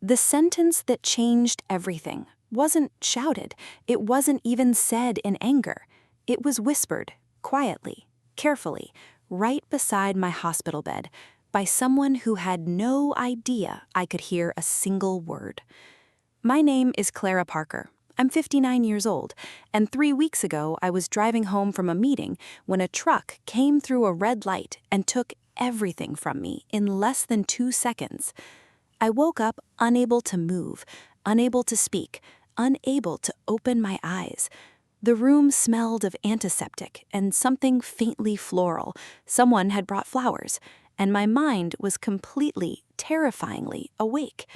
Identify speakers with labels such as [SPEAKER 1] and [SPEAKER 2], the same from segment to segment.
[SPEAKER 1] The sentence that changed everything wasn't shouted. It wasn't even said in anger. It was whispered, quietly, carefully, right beside my hospital bed, by someone who had no idea I could hear a single word. My name is Clara Parker. I'm 59 years old, and 3 weeks ago I was driving home from a meeting when a truck came through a red light and took everything from me in less than 2 seconds. I woke up unable to move, unable to speak, unable to open my eyes. The room smelled of antiseptic and something faintly floral. Someone had brought flowers, and my mind was completely, terrifyingly awake.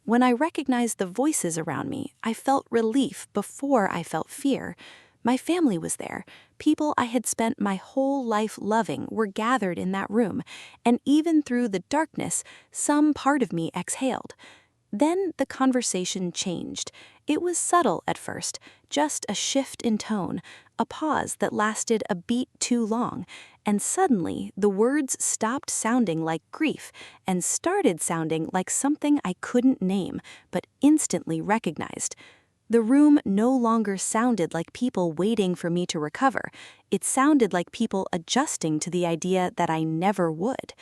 [SPEAKER 1] When I recognized the voices around me, I felt relief before I felt fear. My family was there. People I had spent my whole life loving were gathered in that room, and even through the darkness, some part of me exhaled. Then the conversation changed. It was subtle at first, just a shift in tone, a pause that lasted a beat too long, and suddenly the words stopped sounding like grief and started sounding like something I couldn't name, but instantly recognized. The room no longer sounded like people waiting for me to recover. It sounded like people adjusting to the idea that I never would.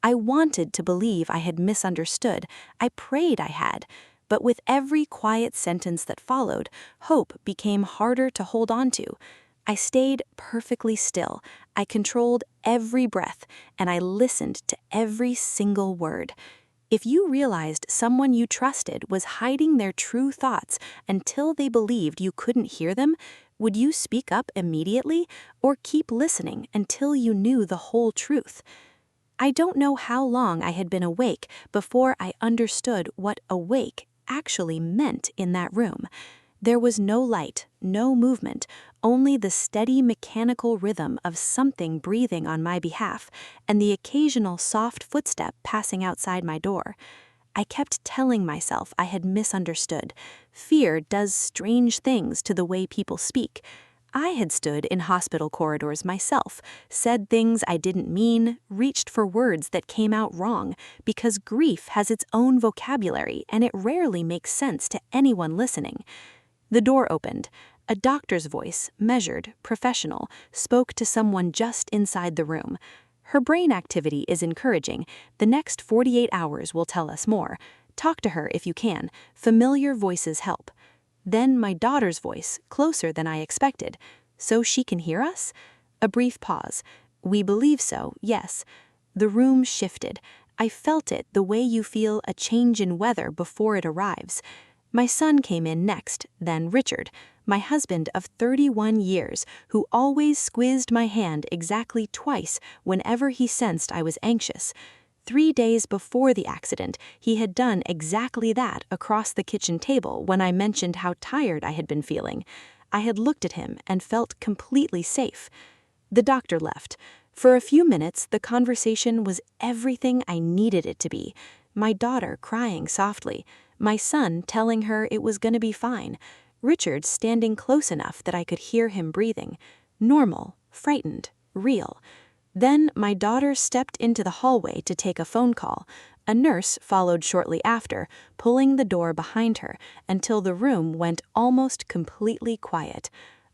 [SPEAKER 1] I wanted to believe I had misunderstood. I prayed I had. But with every quiet sentence that followed, hope became harder to hold on to. I stayed perfectly still. I controlled every breath, and I listened to every single word. If you realized someone you trusted was hiding their true thoughts until they believed you couldn't hear them, would you speak up immediately or keep listening until you knew the whole truth? I don't know how long I had been awake before I understood what awake actually meant in that room. There was no light, no movement, only the steady mechanical rhythm of something breathing on my behalf and the occasional soft footstep passing outside my door. I kept telling myself I had misunderstood. Fear does strange things to the way people speak. I had stood in hospital corridors myself, said things I didn't mean, reached for words that came out wrong, because grief has its own vocabulary and it rarely makes sense to anyone listening. The door opened. A doctor's voice, measured, professional, spoke to someone just inside the room. Her brain activity is encouraging. The next 48 hours will tell us more. Talk to her if you can. Familiar voices help. Then my daughter's voice, closer than I expected. So she can hear us? A brief pause. We believe so, yes. The room shifted. I felt it the way you feel a change in weather before it arrives. My son came in next, then Richard, my husband of 31 years, who always squeezed my hand exactly twice whenever he sensed I was anxious. 3 days before the accident, he had done exactly that across the kitchen table when I mentioned how tired I had been feeling. I had looked at him and felt completely safe. The doctor left. For a few minutes, the conversation was everything I needed it to be. My daughter crying softly, my son telling her it was going to be fine, Richard standing close enough that I could hear him breathing. Normal, frightened, real. Then my daughter stepped into the hallway to take a phone call. A nurse followed shortly after, pulling the door behind her until the room went almost completely quiet.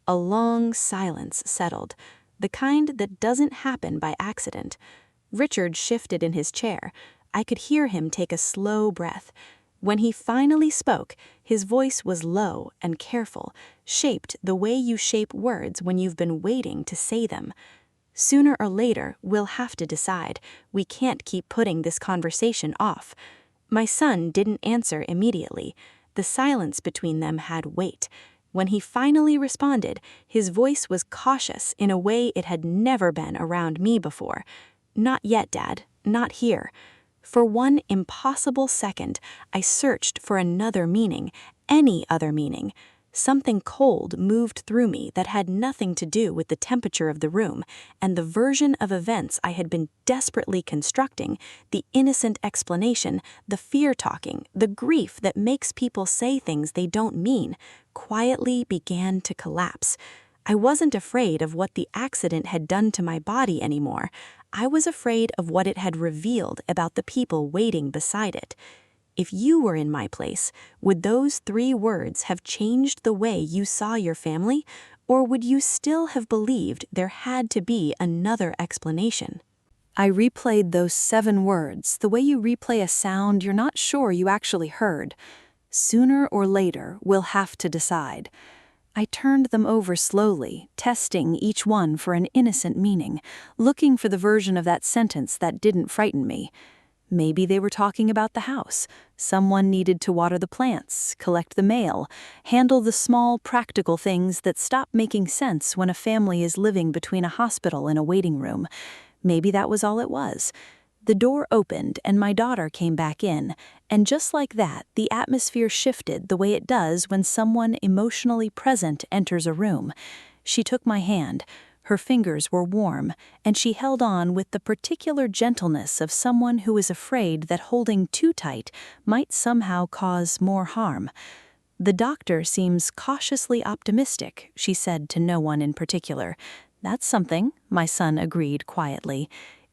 [SPEAKER 1] A long silence settled, the kind that doesn't happen by accident. Richard shifted in his chair. I could hear him take a slow breath. When he finally spoke, his voice was low and careful, shaped the way you shape words when you've been waiting to say them. Sooner or later, we'll have to decide. We can't keep putting this conversation off. My son didn't answer immediately. The silence between them had weight. When he finally responded, his voice was cautious in a way it had never been around me before. Not yet, Dad. Not here. For one impossible second, I searched for another meaning, any other meaning. Something cold moved through me that had nothing to do with the temperature of the room and the version of events I had been desperately constructing, the innocent explanation, the fear-talking, the grief that makes people say things they don't mean, quietly began to collapse. I wasn't afraid of what the accident had done to my body anymore. I was afraid of what it had revealed about the people waiting beside it. If you were in my place, would those 3 words have changed the way you saw your family, or would you still have believed there had to be another explanation? I replayed those 7 words the way you replay a sound you're not sure you actually heard. Sooner or later, we'll have to decide. I turned them over slowly, testing each one for an innocent meaning, looking for the version of that sentence that didn't frighten me. Maybe they were talking about the house. Someone needed to water the plants, collect the mail, handle the small practical things that stop making sense when a family is living between a hospital and a waiting room. Maybe that was all it was. The door opened and my daughter came back in, and just like that, the atmosphere shifted the way it does when someone emotionally present enters a room. She took my hand. Her fingers were warm, and she held on with the particular gentleness of someone who is afraid that holding too tight might somehow cause more harm. "The doctor seems cautiously optimistic," she said to no one in particular. "That's something," my son agreed quietly.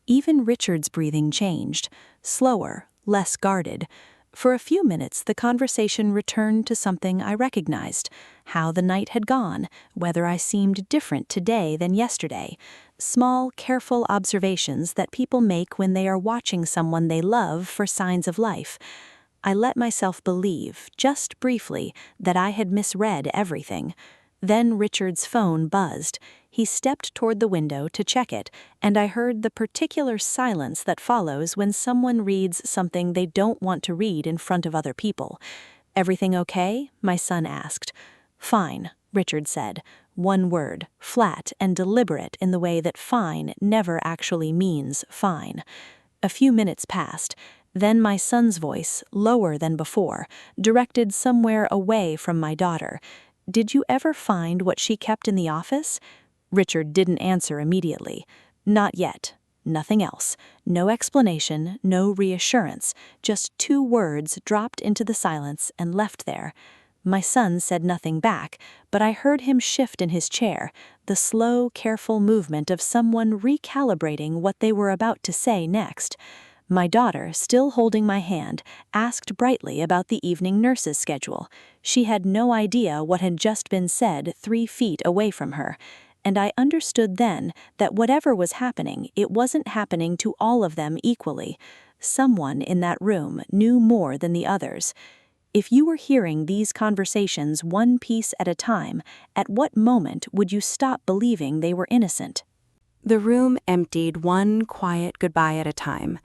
[SPEAKER 1] Even Richard's breathing changed, slower, less guarded. For a few minutes, the conversation returned to something I recognized: how the night had gone, whether I seemed different today than yesterday. Small, careful observations that people make when they are watching someone they love for signs of life. I let myself believe, just briefly, that I had misread everything. Then Richard's phone buzzed. He stepped toward the window to check it, and I heard the particular silence that follows when someone reads something they don't want to read in front of other people. "Everything okay?" my son asked. "Fine," Richard said. One word, flat and deliberate in the way that fine never actually means fine. A few minutes passed. Then my son's voice, lower than before, directed somewhere away from my daughter. "Did you ever find what she kept in the office?" Richard didn't answer immediately. "Not yet." Nothing else. No explanation, no reassurance. Just 2 words dropped into the silence and left there. My son said nothing back, but I heard him shift in his chair, the slow, careful movement of someone recalibrating what they were about to say next. My daughter, still holding my hand, asked brightly about the evening nurse's schedule. She had no idea what had just been said 3 feet away from her. And I understood then that whatever was happening, it wasn't happening to all of them equally. Someone in that room knew more than the others. If you were hearing these conversations one piece at a time, at what moment would you stop believing they were innocent? The room emptied one quiet goodbye at a time.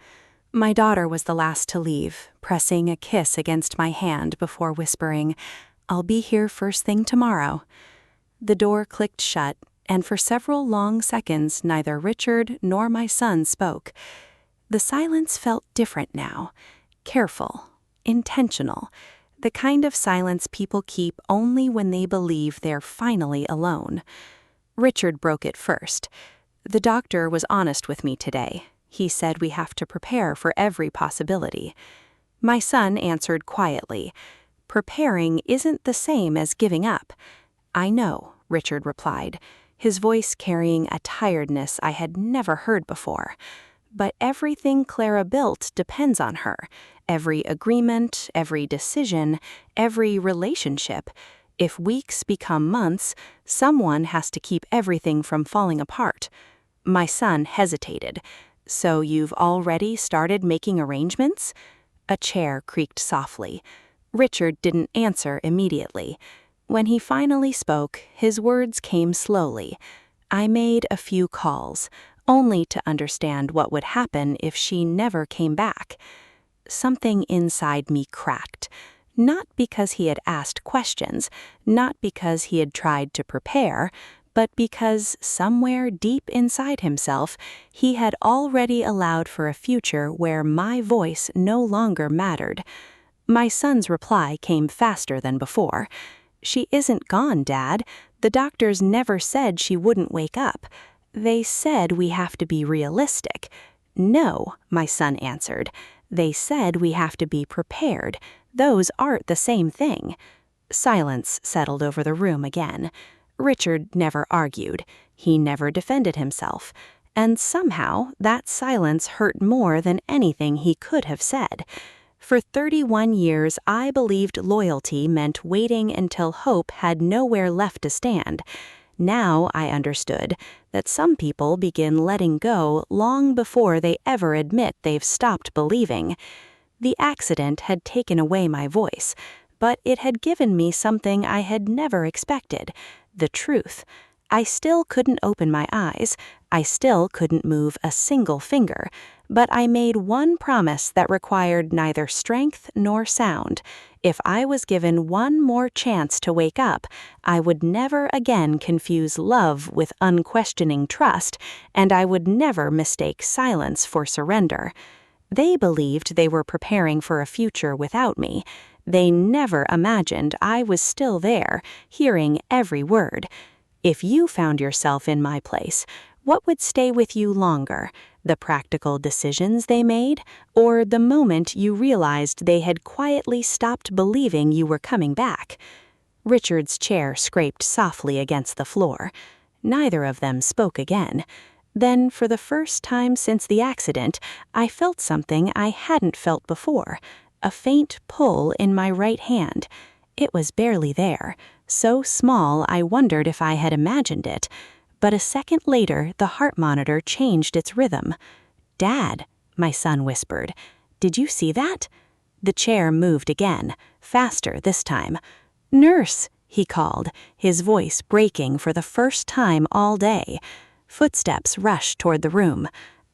[SPEAKER 1] My daughter was the last to leave, pressing a kiss against my hand before whispering, "I'll be here first thing tomorrow." The door clicked shut, and for several long seconds neither Richard nor my son spoke. The silence felt different now, careful, intentional, the kind of silence people keep only when they believe they're finally alone. Richard broke it first. "The doctor was honest with me today. He said we have to prepare for every possibility." My son answered quietly, "Preparing isn't the same as giving up." "I know," Richard replied, his voice carrying a tiredness I had never heard before. "But everything Clara built depends on her. Every agreement, every decision, every relationship. If weeks become months, someone has to keep everything from falling apart." My son hesitated. "So you've already started making arrangements?" A chair creaked softly. Richard didn't answer immediately. When he finally spoke, his words came slowly. "I made a few calls, only to understand what would happen if she never came back." Something inside me cracked. Not because he had asked questions, not because he had tried to prepare, but because somewhere deep inside himself, he had already allowed for a future where my voice no longer mattered. My son's reply came faster than before. "She isn't gone, Dad. The doctors never said she wouldn't wake up. They said we have to be realistic." "No," my son answered. "They said we have to be prepared. Those aren't the same thing." Silence settled over the room again. Richard never argued. He never defended himself. And somehow that silence hurt more than anything he could have said. For 31 years, I believed loyalty meant waiting until hope had nowhere left to stand. Now I understood that some people begin letting go long before they ever admit they've stopped believing. The accident had taken away my voice, but it had given me something I had never expected: the truth. I still couldn't open my eyes, I still couldn't move a single finger, but I made one promise that required neither strength nor sound. If I was given one more chance to wake up, I would never again confuse love with unquestioning trust, and I would never mistake silence for surrender. They believed they were preparing for a future without me. They never imagined I was still there, hearing every word. If you found yourself in my place, what would stay with you longer? The practical decisions they made, or the moment you realized they had quietly stopped believing you were coming back? Richard's chair scraped softly against the floor. Neither of them spoke again. Then, for the first time since the accident, I felt something I hadn't felt before: a faint pull in my right hand. It was barely there, so small I wondered if I had imagined it. But a second later, the heart monitor changed its rhythm. "Dad," my son whispered, "did you see that?" The chair moved again, faster this time. "Nurse," he called, his voice breaking for the first time all day. Footsteps rushed toward the room.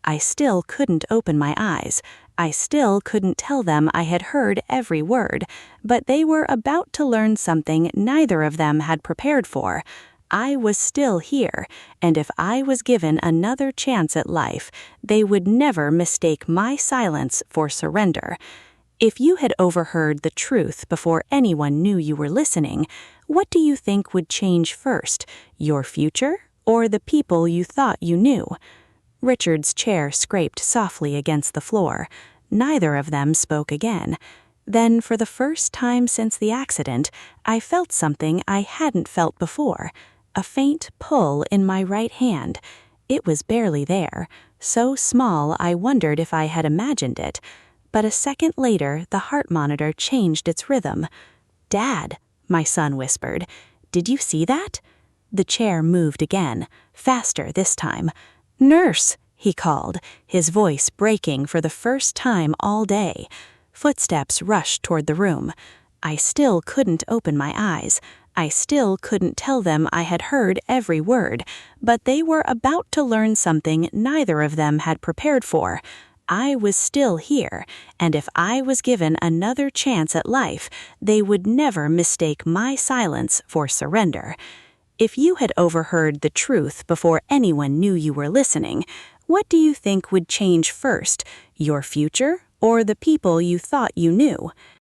[SPEAKER 1] I still couldn't open my eyes. I still couldn't tell them I had heard every word, but they were about to learn something neither of them had prepared for. I was still here, and if I was given another chance at life, they would never mistake my silence for surrender. If you had overheard the truth before anyone knew you were listening, what do you think would change first, your future or the people you thought you knew? Richard's chair scraped softly against the floor. Neither of them spoke again. Then, for the first time since the accident, I felt something I hadn't felt before: a faint pull in my right hand. It was barely there, so small I wondered if I had imagined it. But a second later, the heart monitor changed its rhythm. "Dad," my son whispered, "did you see that?" The chair moved again, faster this time. "Nurse," he called, his voice breaking for the first time all day. Footsteps rushed toward the room. I still couldn't open my eyes. I still couldn't tell them I had heard every word, but they were about to learn something neither of them had prepared for. I was still here, and if I was given another chance at life, they would never mistake my silence for surrender. If you had overheard the truth before anyone knew you were listening, what do you think would change first, your future or the people you thought you knew?